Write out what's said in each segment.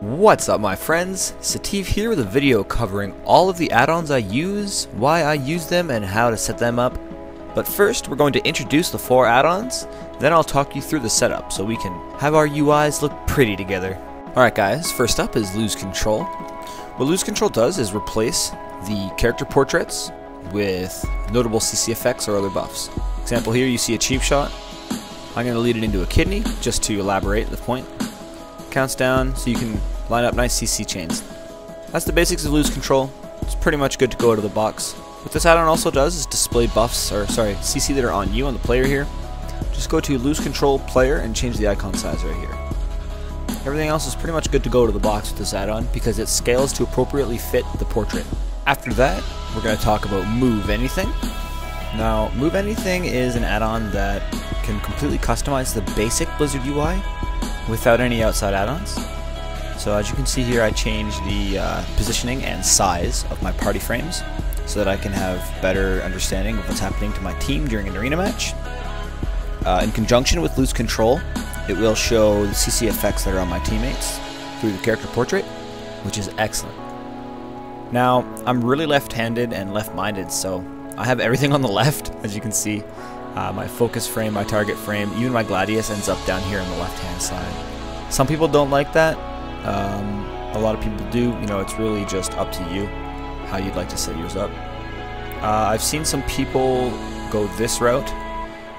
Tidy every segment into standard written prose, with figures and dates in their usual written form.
What's up my friends, Sativ here with a video covering all of the add-ons I use, why I use them, and how to set them up. But first we're going to introduce the 4 add-ons, then I'll talk you through the setup so we can have our UIs look pretty together. Alright guys, first up is Lose Control. What Lose Control does is replace the character portraits with notable CC effects or other buffs. Example here, you see a cheap shot. I'm going to lead it into a kidney just to elaborate the point. Counts down so you can line up nice CC chains. That's the basics of Lose Control. It's pretty much good to go out of the box. What this add-on also does is display buffs, or sorry, CC that are on you, on the player here. Just go to Lose Control Player and change the icon size right here. Everything else is pretty much good to go to the box with this add-on because it scales to appropriately fit the portrait. After that, we're going to talk about Move Anything. Now, Move Anything is an add-on that can completely customize the basic Blizzard UI without any outside add-ons. So as you can see here, I changed the positioning and size of my party frames so that I can have better understanding of what's happening to my team during an arena match. In conjunction with Lose Control, it will show the CC effects that are on my teammates through the character portrait, which is excellent. Now, I'm really left-handed and left-minded, so I have everything on the left, as you can see. My focus frame, my target frame, even my Gladius ends up down here on the left-hand side. Some people don't like that. A lot of people do. You know, it's really just up to you how you'd like to set yours up. I've seen some people go this route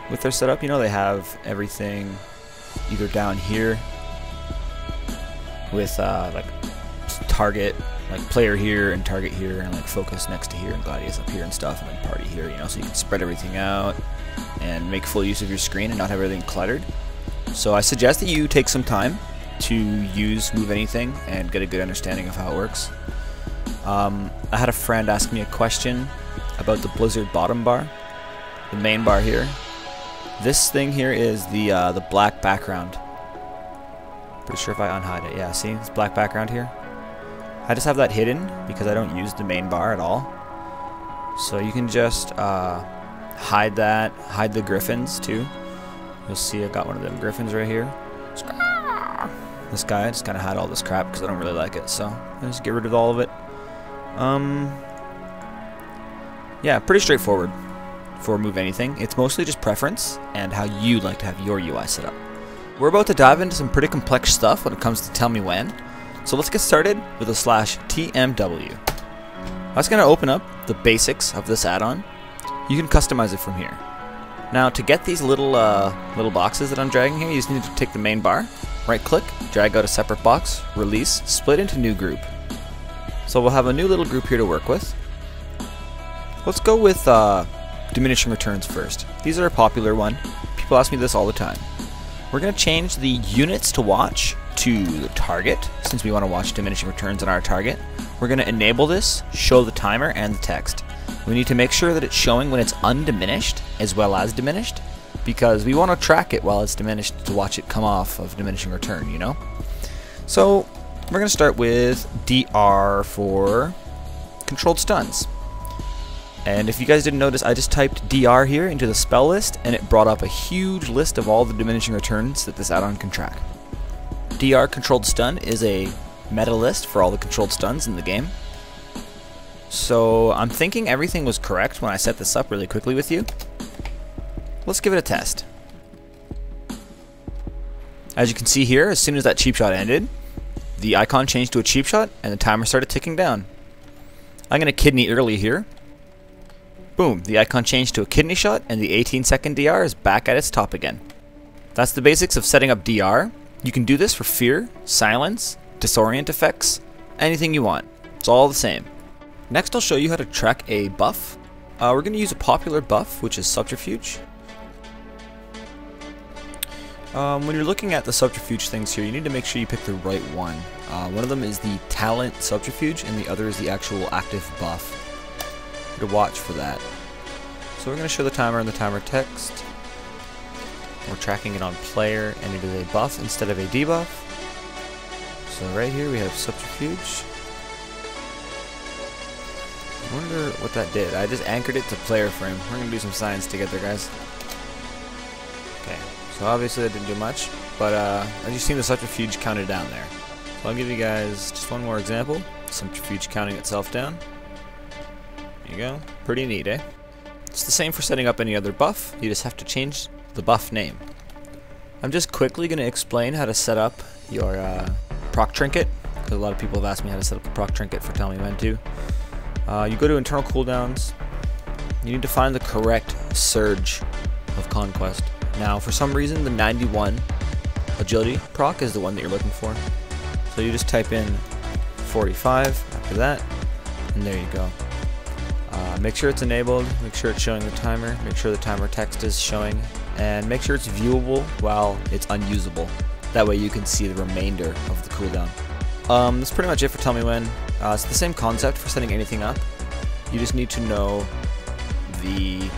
with their setup. You know, they have everything either down here with like target, like player here and target here, and like focus next to here and Gladius up here and stuff, and then party here, you know, so you can spread everything out and make full use of your screen and not have everything cluttered. So I suggest that you take some time to use Move Anything and get a good understanding of how it works. I had a friend ask me a question about the Blizzard bottom bar, the main bar here. This thing here is the black background. Pretty sure if I unhide it, yeah, see, it's black background here. I just have that hidden because I don't use the main bar at all. So you can just hide that, hide the griffins too. You'll see I got one of them griffins right here. This guy, I just kind of hide all this crap because I don't really like it, so I just get rid of all of it. Yeah, pretty straightforward for Move Anything. It's mostly just preference and how you like to have your UI set up. We're about to dive into some pretty complex stuff when it comes to Tell Me When. So let's get started with a /TMW. That's going to open up the basics of this add-on. You can customize it from here. Now to get these little boxes that I'm dragging here, you just need to take the main bar, right click, drag out a separate box, release, split into new group. So we'll have a new little group here to work with. Let's go with Diminishing Returns first. These are a popular one. People ask me this all the time. We're going to change the units to watch to the target, since we want to watch Diminishing Returns on our target. We're going to enable this, show the timer and the text. We need to make sure that it's showing when it's undiminished as well as diminished, because we want to track it while it's diminished to watch it come off of Diminishing Return, you know? So we're going to start with DR for controlled stuns. And if you guys didn't notice, I just typed DR here into the spell list and it brought up a huge list of all the diminishing returns that this add-on can track. DR controlled stun is a meta list for all the controlled stuns in the game. So I'm thinking everything was correct when I set this up really quickly with you. Let's give it a test. As you can see here, as soon as that cheap shot ended, the icon changed to a cheap shot and the timer started ticking down. I'm going to kidney early here. Boom, the icon changed to a kidney shot and the 18-second DR is back at its top again. That's the basics of setting up DR. You can do this for fear, silence, disorient effects, anything you want. It's all the same. Next I'll show you how to track a buff. We're going to use a popular buff, which is Subterfuge. When you're looking at the Subterfuge things here, you need to make sure you pick the right one. One of them is the Talent Subterfuge and the other is the actual active buff. To watch for that. So we're going to show the timer and the timer text. We're tracking it on player and it is a buff instead of a debuff. So right here we have Subterfuge. I wonder what that did. I just anchored it to player frame. We're going to do some science together, guys. Okay, so obviously that didn't do much, but as you've seen, the Subterfuge counted down there. So I'll give you guys just one more example. Centrifuge counting itself down. There you go. Pretty neat, eh? It's the same for setting up any other buff. You just have to change the buff name. I'm just quickly going to explain how to set up your proc trinket, because a lot of people have asked me how to set up the proc trinket for Tell Me When To. You go to internal cooldowns. You need to find the correct surge of conquest. Now, for some reason, the 91 agility proc is the one that you're looking for. So you just type in 45 after that, and there you go. Make sure it's enabled, make sure it's showing the timer, make sure the timer text is showing, and make sure it's viewable while it's unusable. That way you can see the remainder of the cooldown. That's pretty much it for Tell Me When. It's the same concept for setting anything up. You just need to know the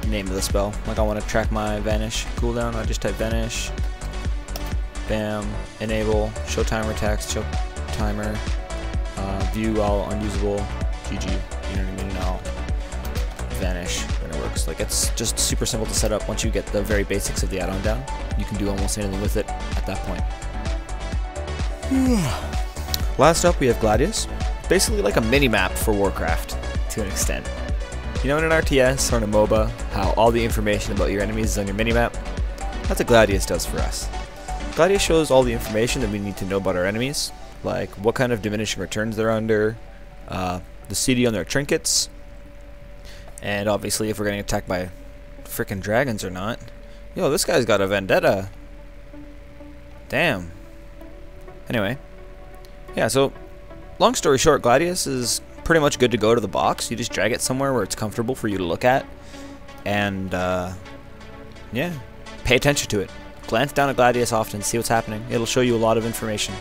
name of the spell. Like I want to track my Vanish cooldown, I just type Vanish, bam, enable, show timer text, show timer, view all unusable, GG, you know what I mean, now Vanish, and it works. Like, it's just super simple to set up. Once you get the very basics of the add-on down, you can do almost anything with it at that point. Last up we have Gladius. Basically like a mini-map for Warcraft, to an extent. You know in an RTS or in a MOBA, how all the information about your enemies is on your minimap? That's what Gladius does for us. Gladius shows all the information that we need to know about our enemies, like what kind of diminishing returns they're under, the CD on their trinkets, and obviously if we're getting attacked by frickin' dragons or not. Yo, this guy's got a vendetta. Damn. Anyway. Yeah, so, long story short, Gladius is pretty much good to go to the box. You just drag it somewhere where it's comfortable for you to look at. And, yeah, pay attention to it. Glance down at Gladius often, see what's happening. It'll show you a lot of information.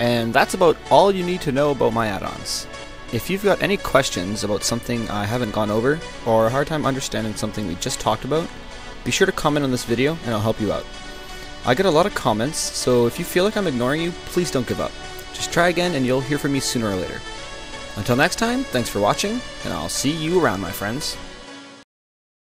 And that's about all you need to know about my add-ons. If you've got any questions about something I haven't gone over, or a hard time understanding something we just talked about, be sure to comment on this video and I'll help you out. I get a lot of comments, so if you feel like I'm ignoring you, please don't give up. Just try again and you'll hear from me sooner or later. Until next time, thanks for watching, and I'll see you around, my friends.